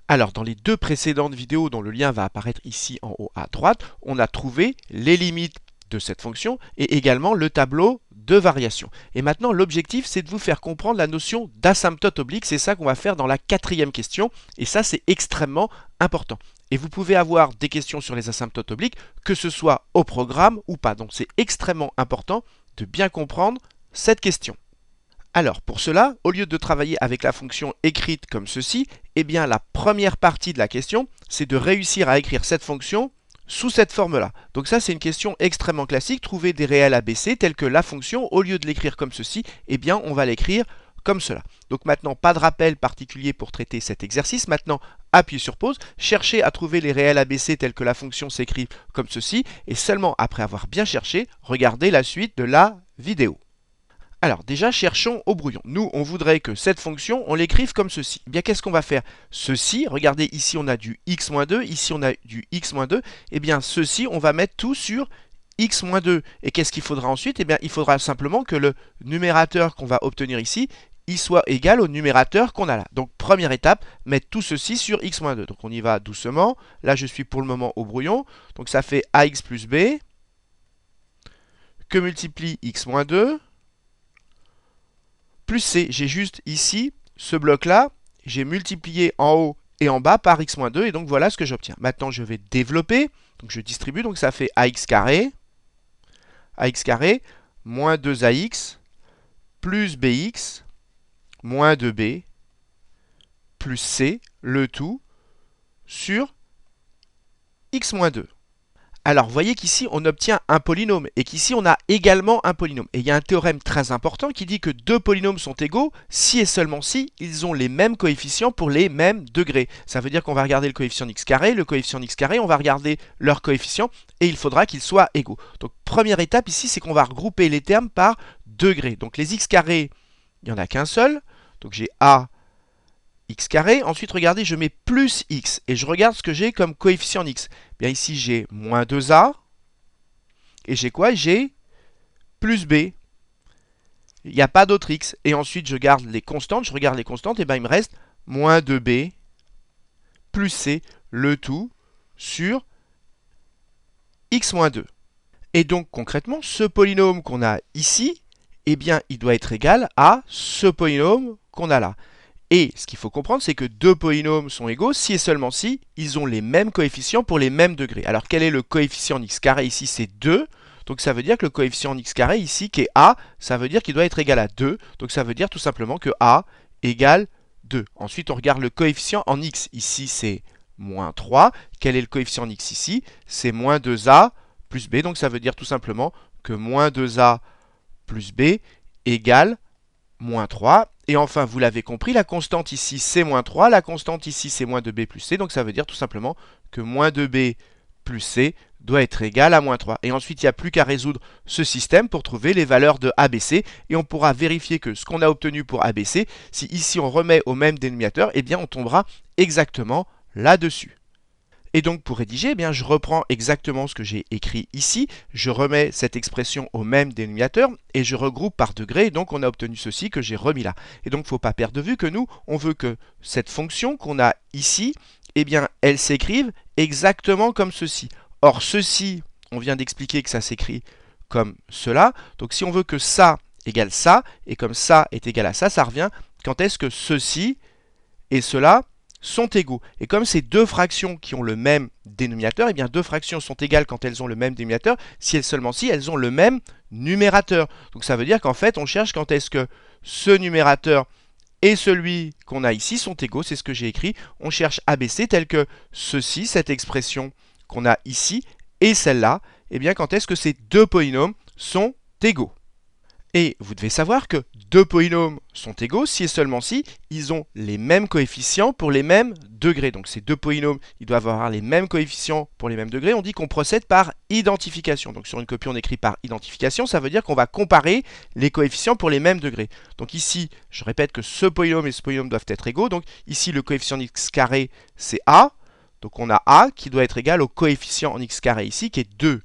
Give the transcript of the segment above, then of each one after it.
Alors, dans les deux précédentes vidéos dont le lien va apparaître ici en haut à droite, on a trouvé les limites de cette fonction et également le tableau de variation. Et maintenant, l'objectif, c'est de vous faire comprendre la notion d'asymptote oblique. C'est ça qu'on va faire dans la quatrième question. Et ça, c'est extrêmement important. Et vous pouvez avoir des questions sur les asymptotes obliques, que ce soit au programme ou pas. Donc, c'est extrêmement important de bien comprendre cette question. Alors, pour cela, au lieu de travailler avec la fonction écrite comme ceci, eh bien, la première partie de la question, c'est de réussir à écrire cette fonction sous cette forme-là. Donc ça, c'est une question extrêmement classique. Trouver des réels ABC tels que la fonction, au lieu de l'écrire comme ceci, eh bien, on va l'écrire comme cela. Donc maintenant, pas de rappel particulier pour traiter cet exercice. Maintenant, appuyez sur pause, cherchez à trouver les réels ABC tels que la fonction s'écrit comme ceci, et seulement après avoir bien cherché, regardez la suite de la vidéo. Alors déjà, cherchons au brouillon. Nous, on voudrait que cette fonction, on l'écrive comme ceci. Eh bien, qu'est-ce qu'on va faire? Ceci, regardez, ici on a du x-2, ici on a du x-2. Eh bien, ceci, on va mettre tout sur x-2. Et qu'est-ce qu'il faudra ensuite? Eh bien, il faudra simplement que le numérateur qu'on va obtenir ici, il soit égal au numérateur qu'on a là. Donc, première étape, mettre tout ceci sur x-2. Donc, on y va doucement. Là, je suis pour le moment au brouillon. Donc, ça fait ax plus b, que multiplie x-2, plus c. J'ai juste ici ce bloc-là, j'ai multiplié en haut et en bas par x-2, et donc voilà ce que j'obtiens. Maintenant, je vais développer, donc je distribue, donc ça fait ax carré moins 2ax plus bx moins 2b plus c, le tout sur x-2. Alors, voyez qu'ici, on obtient un polynôme, et qu'ici, on a également un polynôme. Et il y a un théorème très important qui dit que deux polynômes sont égaux si et seulement si ils ont les mêmes coefficients pour les mêmes degrés. Ça veut dire qu'on va regarder le coefficient x carré, on va regarder leur coefficient, et il faudra qu'ils soient égaux. Donc, première étape ici, c'est qu'on va regrouper les termes par degrés. Donc, les x carrés, il n'y en a qu'un seul. Donc, j'ai a x carré. Ensuite, regardez, je mets plus x et je regarde ce que j'ai comme coefficient en x. Bien ici, j'ai moins 2a et j'ai quoi? J'ai plus b. Il n'y a pas d'autre x. Et ensuite, je garde les constantes. Je regarde les constantes. Et bien, il me reste moins 2b plus c, le tout sur x-2. Et donc, concrètement, ce polynôme qu'on a ici, eh bien, il doit être égal à ce polynôme qu'on a là. Et ce qu'il faut comprendre, c'est que deux polynômes sont égaux si et seulement si ils ont les mêmes coefficients pour les mêmes degrés. Alors quel est le coefficient en x carré ici? C'est 2. Donc ça veut dire que le coefficient en x carré ici, qui est a, ça veut dire qu'il doit être égal à 2. Donc ça veut dire tout simplement que a égale 2. Ensuite, on regarde le coefficient en x. Ici, c'est moins 3. Quel est le coefficient en x ici? C'est moins 2a plus b. Donc ça veut dire tout simplement que moins 2a plus b égale moins 3. Et enfin, vous l'avez compris, la constante ici, c'est moins 3. La constante ici, c'est moins 2b plus c. Donc ça veut dire tout simplement que moins 2b plus c doit être égal à moins 3. Et ensuite, il n'y a plus qu'à résoudre ce système pour trouver les valeurs de ABC. Et on pourra vérifier que ce qu'on a obtenu pour ABC, si ici on remet au même dénominateur, eh bien on tombera exactement là-dessus. Et donc pour rédiger, eh bien, je reprends exactement ce que j'ai écrit ici, je remets cette expression au même dénominateur et je regroupe par degré, et donc on a obtenu ceci que j'ai remis là. Et donc il ne faut pas perdre de vue que nous, on veut que cette fonction qu'on a ici, eh bien, elle s'écrive exactement comme ceci. Or ceci, on vient d'expliquer que ça s'écrit comme cela, donc si on veut que ça égale ça, et comme ça est égal à ça, ça revient quand est-ce que ceci et cela sont égaux. Et comme c'est deux fractions qui ont le même dénominateur, et bien deux fractions sont égales quand elles ont le même dénominateur, si elles seulement si elles ont le même numérateur. Donc ça veut dire qu'en fait, on cherche quand est-ce que ce numérateur et celui qu'on a ici sont égaux, c'est ce que j'ai écrit. On cherche ABC tel que ceci, cette expression qu'on a ici, et celle-là, et bien quand est-ce que ces deux polynômes sont égaux. Et vous devez savoir que deux polynômes sont égaux si et seulement si ils ont les mêmes coefficients pour les mêmes degrés. Donc ces deux polynômes, ils doivent avoir les mêmes coefficients pour les mêmes degrés. On dit qu'on procède par identification. Donc sur une copie, on écrit par identification. Ça veut dire qu'on va comparer les coefficients pour les mêmes degrés. Donc ici, je répète que ce polynôme et ce polynôme doivent être égaux. Donc ici, le coefficient x carré, c'est a. Donc on a a qui doit être égal au coefficient en x carré ici, qui est 2.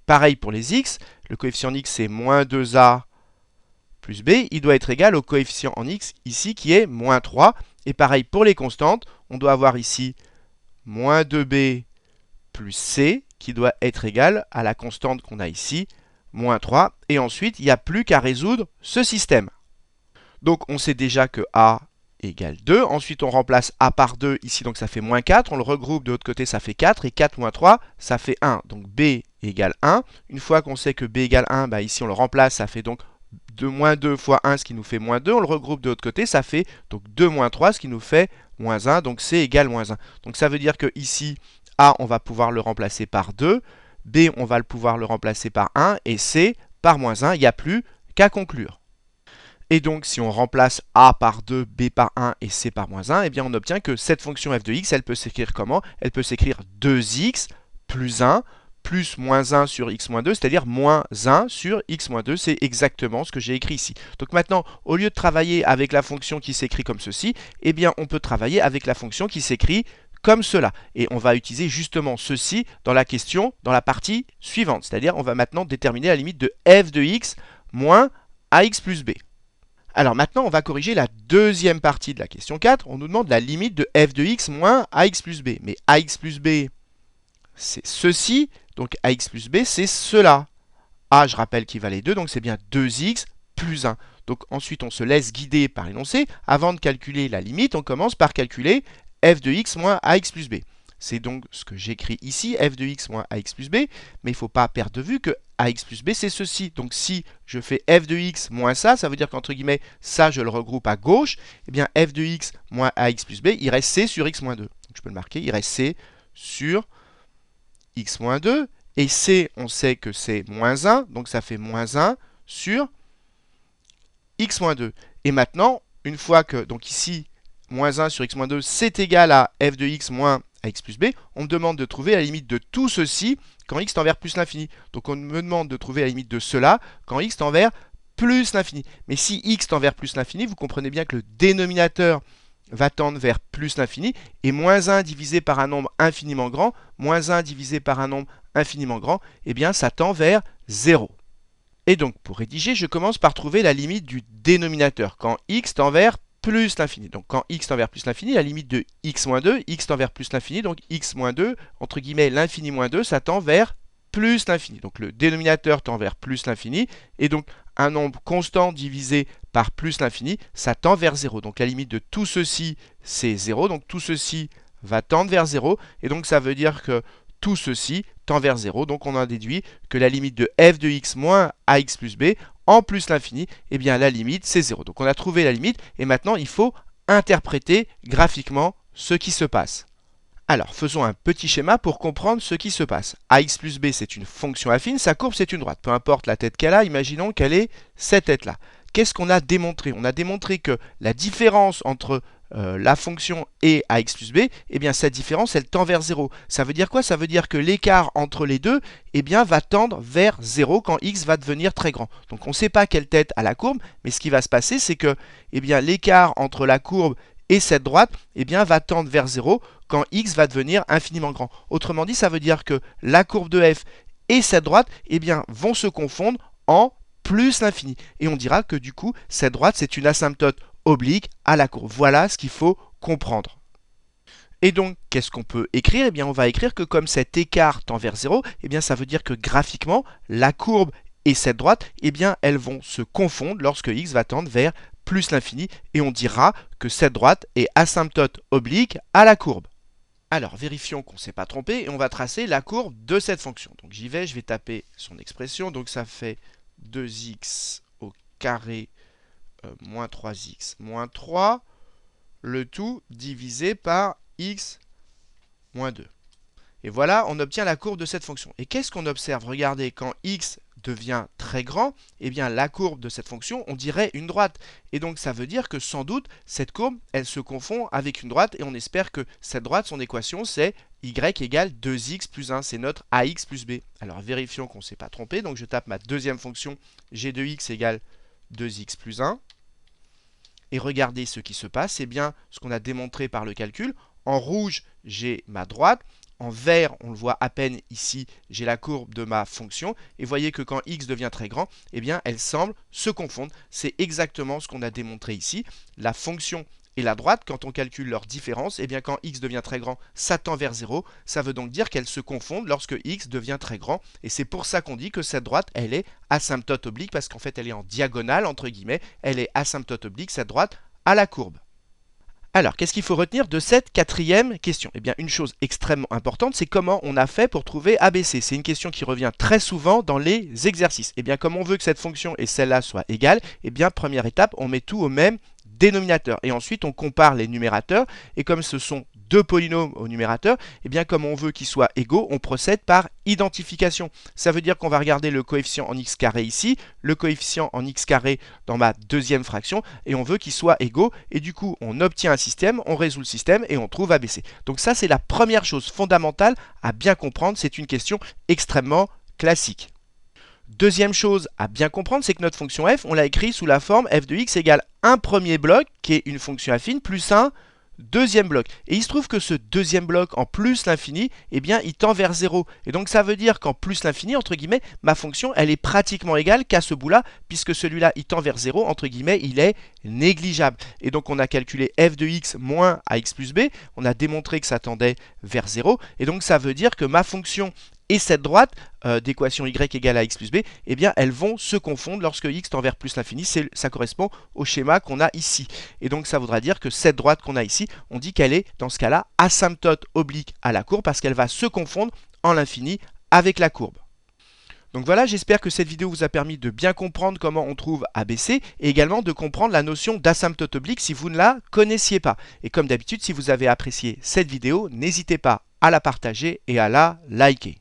Pareil pour les x. Le coefficient en x, c'est moins 2a plus b, il doit être égal au coefficient en x ici qui est moins 3. Et pareil pour les constantes, on doit avoir ici moins 2b plus c qui doit être égal à la constante qu'on a ici, moins 3. Et ensuite, il n'y a plus qu'à résoudre ce système. Donc on sait déjà que a égale 2. Ensuite, on remplace a par 2 ici, donc ça fait moins 4. On le regroupe de l'autre côté, ça fait 4. Et 4 moins 3, ça fait 1. Donc b égale 1. Une fois qu'on sait que b égale 1, bah ici on le remplace, ça fait donc moins 2 fois 1, ce qui nous fait moins 2. On le regroupe de l'autre côté, ça fait donc 2 moins 3, ce qui nous fait moins 1. Donc c égale moins 1. Donc ça veut dire que ici, a, on va pouvoir le remplacer par 2. B, on va pouvoir le remplacer par 1. Et c par moins 1. Il n'y a plus qu'à conclure. Et donc, si on remplace a par 2, b par 1 et c par moins 1, eh bien on obtient que cette fonction f de x, elle peut s'écrire comment? Elle peut s'écrire 2x plus 1 plus moins 1 sur x moins 2, c'est-à-dire moins 1 sur x moins 2. C'est exactement ce que j'ai écrit ici. Donc maintenant, au lieu de travailler avec la fonction qui s'écrit comme ceci, eh bien on peut travailler avec la fonction qui s'écrit comme cela. Et on va utiliser justement ceci dans la question, dans la partie suivante. C'est-à-dire, on va maintenant déterminer la limite de f de x moins ax plus b. Alors maintenant, on va corriger la deuxième partie de la question 4. On nous demande la limite de f de x moins ax plus b. Mais ax plus b, c'est ceci. Donc ax plus b, c'est cela. A, je rappelle qu'il valait 2, donc c'est bien 2x plus 1. Donc ensuite, on se laisse guider par l'énoncé. Avant de calculer la limite, on commence par calculer f de x moins ax plus b. C'est donc ce que j'écris ici, f de x moins ax plus b. Mais il ne faut pas perdre de vue que ax plus b, c'est ceci. Donc si je fais f de x moins ça, ça veut dire qu'entre guillemets, ça, je le regroupe à gauche. Eh bien, f de x moins ax plus b, il reste c sur x moins 2. Donc je peux le marquer, il reste c sur x moins 2. Et c, on sait que c'est moins 1. Donc ça fait moins 1 sur x moins 2. Et maintenant, une fois que, donc ici, moins 1 sur x moins 2, c'est égal à f de x moins ax plus b, on me demande de trouver la limite de tout ceci quand x tend vers plus l'infini. Donc on me demande de trouver la limite de cela quand x tend vers plus l'infini. Mais si x tend vers plus l'infini, vous comprenez bien que le dénominateur va tendre vers plus l'infini, et moins 1 divisé par un nombre infiniment grand, moins 1 divisé par un nombre infiniment grand, eh bien ça tend vers 0. Et donc, pour rédiger, je commence par trouver la limite du dénominateur, quand x tend vers plus l'infini. Donc, quand x tend vers plus l'infini, la limite de x moins 2, x tend vers plus l'infini, donc x moins 2, entre guillemets, l'infini moins 2, ça tend vers plus l'infini. Donc, le dénominateur tend vers plus l'infini, et donc, un nombre constant divisé par plus l'infini, ça tend vers 0. Donc, la limite de tout ceci, c'est 0. Donc, tout ceci va tendre vers 0, et donc, ça veut dire que tout ceci tend vers 0. Donc on a déduit que la limite de f de x moins ax plus b en plus l'infini, eh bien la limite c'est 0. Donc on a trouvé la limite et maintenant il faut interpréter graphiquement ce qui se passe. Alors faisons un petit schéma pour comprendre ce qui se passe. Ax plus b c'est une fonction affine, sa courbe c'est une droite. Peu importe la tête qu'elle a, imaginons qu'elle ait cette tête-là. Qu'est-ce qu'on a démontré? On a démontré que la différence entre la fonction et ax plus b, eh bien cette différence elle tend vers 0. Ça veut dire quoi? Ça veut dire que l'écart entre les deux eh bien, va tendre vers 0 quand x va devenir très grand. Donc on ne sait pas quelle tête a la courbe, mais ce qui va se passer c'est que eh bien, l'écart entre la courbe et cette droite eh bien, va tendre vers 0 quand x va devenir infiniment grand. Autrement dit, ça veut dire que la courbe de f et cette droite eh bien, vont se confondre en plus l'infini. Et on dira que du coup, cette droite, c'est une asymptote oblique à la courbe. Voilà ce qu'il faut comprendre. Et donc, qu'est-ce qu'on peut écrire? Eh bien, on va écrire que comme cet écart tend vers 0, eh bien, ça veut dire que graphiquement, la courbe et cette droite, eh bien, elles vont se confondre lorsque x va tendre vers plus l'infini. Et on dira que cette droite est asymptote oblique à la courbe. Alors, vérifions qu'on ne s'est pas trompé et on va tracer la courbe de cette fonction. Donc, j'y vais, je vais taper son expression. Donc, ça fait 2x au carré moins 3x moins 3, le tout divisé par x moins 2. Et voilà, on obtient la courbe de cette fonction. Et qu'est-ce qu'on observe? Regardez, quand x devient très grand, eh bien la courbe de cette fonction, on dirait une droite. Et donc ça veut dire que sans doute, cette courbe, elle se confond avec une droite et on espère que cette droite, son équation, c'est y égale 2x plus 1. C'est notre ax plus b. Alors vérifions qu'on ne s'est pas trompé. Donc je tape ma deuxième fonction, g de x égale 2x plus 1. Et regardez ce qui se passe, c'est bien ce qu'on a démontré par le calcul. En rouge, j'ai ma droite. En vert, on le voit à peine ici, j'ai la courbe de ma fonction. Et voyez que quand x devient très grand, eh bien, elle semble se confondre. C'est exactement ce qu'on a démontré ici. La fonction et la droite, quand on calcule leur différence, eh bien quand x devient très grand, ça tend vers 0. Ça veut donc dire qu'elles se confondent lorsque x devient très grand. Et c'est pour ça qu'on dit que cette droite, elle est asymptote oblique, parce qu'en fait, elle est en diagonale, entre guillemets. Elle est asymptote oblique, cette droite, à la courbe. Alors, qu'est-ce qu'il faut retenir de cette quatrième question? Eh bien, une chose extrêmement importante, c'est comment on a fait pour trouver ABC. C'est une question qui revient très souvent dans les exercices. Eh bien, comme on veut que cette fonction et celle-là soient égales, eh bien, première étape, on met tout au même dénominateur. Et ensuite, on compare les numérateurs. Et comme ce sont deux polynômes au numérateur, eh bien, comme on veut qu'ils soient égaux, on procède par identification. Ça veut dire qu'on va regarder le coefficient en x carré ici, le coefficient en x carré dans ma deuxième fraction, et on veut qu'ils soient égaux. Et du coup, on obtient un système, on résout le système et on trouve ABC. Donc ça, c'est la première chose fondamentale à bien comprendre. C'est une question extrêmement classique. Deuxième chose à bien comprendre, c'est que notre fonction f, on l'a écrit sous la forme f de x égale un premier bloc, qui est une fonction affine, plus un deuxième bloc. Et il se trouve que ce deuxième bloc en plus l'infini, eh bien, il tend vers 0. Et donc ça veut dire qu'en plus l'infini, entre guillemets, ma fonction, elle est pratiquement égale qu'à ce bout-là, puisque celui-là, il tend vers 0, entre guillemets, il est négligeable. Et donc on a calculé f de x moins ax plus b, on a démontré que ça tendait vers 0, et donc ça veut dire que ma fonction et cette droite d'équation y égale à x plus b, eh bien, elles vont se confondre lorsque x tend vers plus l'infini. Ça correspond au schéma qu'on a ici. Et donc, ça voudra dire que cette droite qu'on a ici, on dit qu'elle est, dans ce cas-là, asymptote oblique à la courbe parce qu'elle va se confondre en l'infini avec la courbe. Donc voilà, j'espère que cette vidéo vous a permis de bien comprendre comment on trouve ABC et également de comprendre la notion d'asymptote oblique si vous ne la connaissiez pas. Et comme d'habitude, si vous avez apprécié cette vidéo, n'hésitez pas à la partager et à la liker.